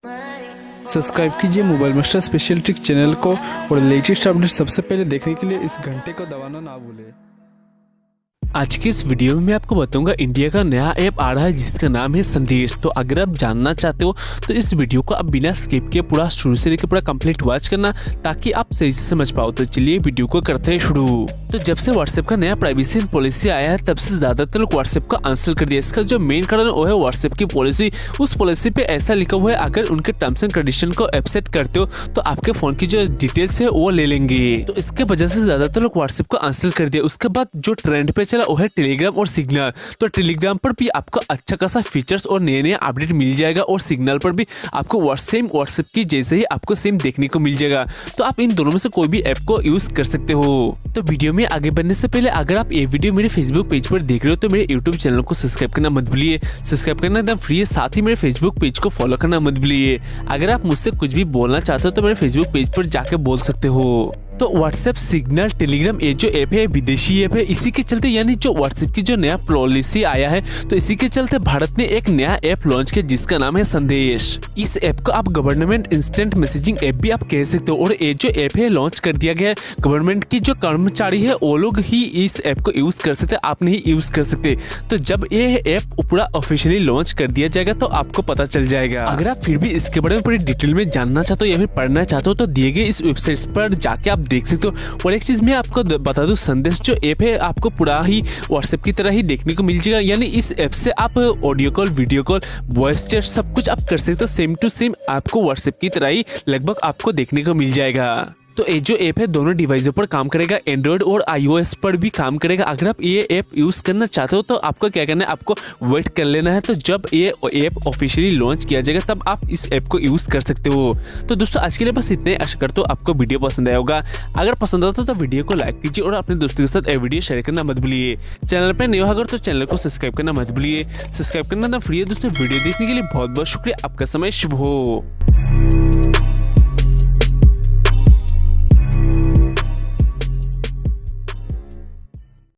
Subscribe कीजिए mobile master special trick channel को और लेटेस्ट अपडेट सबसे पहले देखने के लिए इस घंटे को दबाना ना भूलें। आज की इस वीडियो में मैं आपको बताऊंगा इंडिया का नया ऐप आ रहा है जिसका नाम है संदेश। तो अगर आप जानना चाहते हो तो इस वीडियो को आप बिना स्किप के पूरा शुरू से लेकर पूरा कंप्लीट वॉच करना ताकि आप सही से समझ पाओ। तो चलिए वीडियो को करते हैं शुरू। तो जब से व्हाट्सएप का नया प्राइवेसी पॉलिसी आया है तब से ज्यादातर लोग व्हाट्सएप को अनइंस्टॉल कर दिया। इसका जो मेन कारण वो है व्हाट्सएप की पॉलिसी। उस पॉलिसी पे ऐसा लिखा हुआ है अगर उनके टर्म्स एंड कंडीशन को एक्सेप्ट करते हो तो आपके फोन की जो डिटेल्स है वो ले लेंगे। तो इसके वजह से ज्यादातर लोग व्हाट्सएप को अनइंस्टॉल कर दिया। उसके बाद जो ट्रेंड पे चला वो है टेलीग्राम और सिग्नल। तो टेलीग्राम पर भी आपको अच्छा खासा फीचर्स और नए नए अपडेट मिल जाएगा और सिग्नल पर भी आपको व्हाट्सएप की जैसे ही आपको सेम देखने को मिल जाएगा। तो आप इन दोनों में से कोई भी ऐप को यूज कर सकते हो। तो वीडियो में आगे बढ़ने से पहले अगर आप ये वीडियो मेरे फेसबुक पेज पर देख रहे हो तो मेरे यूट्यूब चैनल को सब्सक्राइब करना मत भूलिए। सब्सक्राइब करना एकदम फ्री है, साथ ही मेरे फेसबुक पेज को फॉलो करना मत भूलिए। अगर आप मुझसे कुछ भी बोलना चाहते हो तो मेरे फेसबुक पेज पर जाके बोल सकते हो। तो व्हाट्सएप, सिग्नल, टेलीग्राम ये जो ऐप है विदेशी ऐप है। इसी के चलते यानी जो व्हाट्सएप की जो नया पॉलिसी आया है तो इसी के चलते भारत ने एक नया ऐप लॉन्च किया जिसका नाम है संदेश। इस ऐप को आप गवर्नमेंट इंस्टेंट मैसेजिंग ऐप भी आप कह सकते हो। और ये जो ऐप है लॉन्च कर दिया गया है। गवर्नमेंट की जो कर्मचारी है वो लोग ही इस ऐप को यूज कर सकते, आप नहीं यूज कर सकते। तो जब ये ऐप पूरा ऑफिशियली लॉन्च कर दिया जाएगा तो आपको पता चल जाएगा। अगर आप फिर भी इसके बारे में पूरी डिटेल में जानना चाहते हो या फिर पढ़ना चाहते हो तो दिए गए इस वेबसाइट पर जाके आप देख सकते हो। और एक चीज मैं आपको बता दूं, संदेश जो ऐप है आपको पूरा ही व्हाट्सएप की तरह ही देखने को मिल जाएगा। यानी इस ऐप से आप audio call, video call, voice chat सब कुछ आप कर सकते हो। सेम टू सेम आपको व्हाट्सएप की तरह ही लगभग आपको देखने को मिल जाएगा। तो ये जो ऐप है दोनों डिवाइसों पर काम करेगा, एंड्रॉइड और iOS पर भी काम करेगा। अगर आप ये ऐप यूज करना चाहते हो तो आपको क्या करना है, आपको वेट कर लेना है। तो जब ये ऐप ऑफिशियली लॉन्च किया जाएगा तब आप इस ऐप को यूज कर सकते हो। तो दोस्तों आज के लिए बस इतने। आशा करता हूं आपको वीडियो पसंद आया होगा। अगर पसंद आता तो वीडियो को लाइक कीजिए और अपने दोस्तों के साथ ये वीडियो शेयर करना मत भूलिए। चैनल पर नए हो अगर तो चैनल को सब्सक्राइब करना मत भूलिए। सब्सक्राइब करना ना फ्री है दोस्तों। वीडियो देखने के लिए बहुत बहुत शुक्रिया। आपका समय शुभ हो।